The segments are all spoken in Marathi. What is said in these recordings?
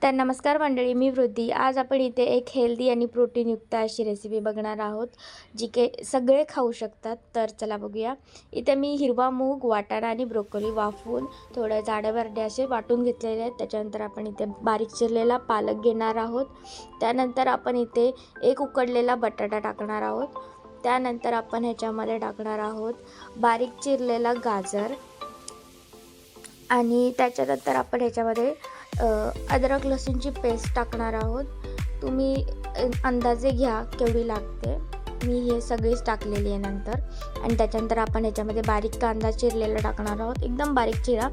तर नमस्कार मंडळी, मी वृद्धी. आज आपण इथे एक हेल्दी आणि प्रोटीनयुक्त अशी रेसिपी बघणार आहोत, जी के सगळे खाऊ शकतात. तर चला बघूया. इथे मी हिरवा मूग, वाटाणा आणि ब्रोकोली वाफवून थोडे जाडे-भरडे असे वाटून घेतलेले आहेत. त्याच्यानंतर आपण इथे बारीक चिरलेला पालक घेणार आहोत. त्यानंतर आपण इथे एक उकडलेला बटाटा टाकणार आहोत. त्यानंतर आपण ह्याच्यामध्ये टाकणार आहोत बारीक चिरलेला गाजर आणि त्याच्यानंतर आपण ह्याच्यामध्ये अद्रक लसूणची पेस्ट टाकणार आहोत. तुम्ही अंदाजे घ्या केवढी लागते. मी हे सगळीच टाकलेली आहे नंतर. आणि त्याच्यानंतर आपण ह्याच्यामध्ये बारीक कांदा चिरलेला टाकणार आहोत, एकदम बारीक चिरा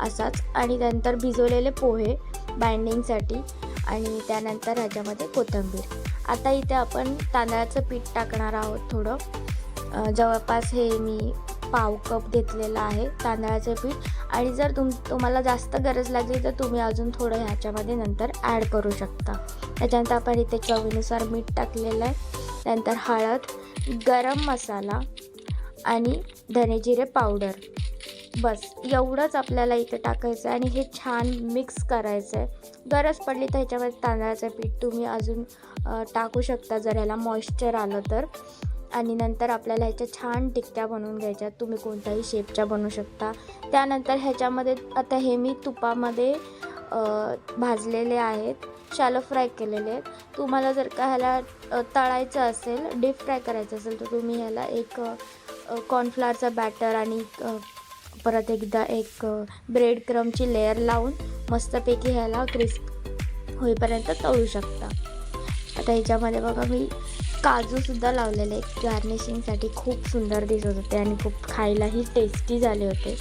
असाच. आणि त्यानंतर भिजवलेले पोहे बाइंडिंगसाठी आणि त्यानंतर ह्याच्यामध्ये कोथिंबीर. आता इथे आपण तांदळाचं पीठ टाकणार आहोत थोडं. जवळपास हे मी पाव कप घेतलेलं आहे तांदळाचं पीठ. आणि जर तुम्हाला जास्त गरज लागली तर तुम्ही अजून थोडं ह्याच्यामध्ये नंतर ॲड करू शकता. त्याच्यानंतर आपण इथे चवीनुसार मीठ टाकलेलं आहे. त्यानंतर हळद, गरम मसाला आणि धने जिरे पावडर. बस एवढंच आपल्याला इथे टाकायचं आहे आणि हे छान मिक्स करायचं आहे. गरज पडली तर ह्याच्यामध्ये तांदळाचं पीठ तुम्ही अजून टाकू शकता जर ह्याला मॉइश्चर आलं तर. आणि नंतर आपल्याला ह्याच्या छान टिक्क्या बनवून घ्यायच्या. तुम्ही कोणत्याही शेपच्या बनवू शकता. त्यानंतर ह्याच्यामध्ये आता हे मी तुपामध्ये भाजलेले आहेत, शॅलो फ्राय केलेले आहेत. तुम्हाला जर का ह्याला तळायचं असेल, डीप फ्राय करायचं असेल तर तुम्ही ह्याला एक कॉर्नफ्लॉवरचा बॅटर आणि परत एकदा एक ब्रेड क्रमची लेअर लावून मस्तपैकी ह्याला क्रिस्प होईपर्यंत तळू शकता. आता ह्याच्यामध्ये बघा मी काजूसुद्धा लावलेले आहेत गार्निशिंगसाठी. खूप सुंदर दिसत होते आणि खूप खायलाही टेस्टी झाले होते.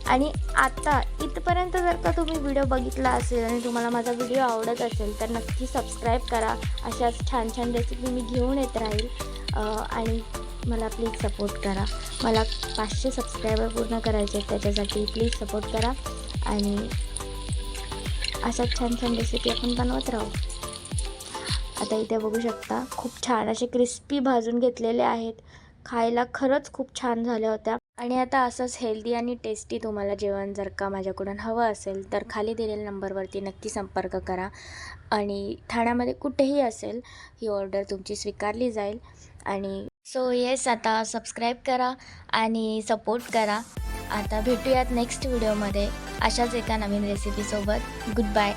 आणि आता इथपर्यंत जर का तुम्ही व्हिडिओ बघितला असेल आणि तुम्हाला माझा व्हिडिओ आवडत असेल तर नक्की सबस्क्राईब करा. अशाच छान छान रेसिपी मी घेऊन येत राहील. आणि मला प्लीज सपोर्ट करा. मला 500 सबस्क्रायबर पूर्ण करायचे आहेत, त्याच्यासाठी प्लीज सपोर्ट करा. आणि अशाच छान छान रेसिपी आपण बनवत राहू. आता इथे बघू शकता खूप छान असे क्रिस्पी भाजून घेतलेले आहेत. खायला खरंच खूप छान झाल्या होत्या. आणि आता असंच हेल्दी आणि टेस्टी तुम्हाला जेवण जर का माझ्याकडून हवं असेल तर खाली दिलेल्या नंबरवरती नक्की संपर्क करा. आणि ठाण्यामध्ये कुठेही असेल ही ऑर्डर तुमची स्वीकारली जाईल. आणि सो येस, आता सबस्क्राईब करा आणि सपोर्ट करा. आता भेटूयात नेक्स्ट व्हिडिओमध्ये अशाच एका नवीन रेसिपीसोबत. Good bye.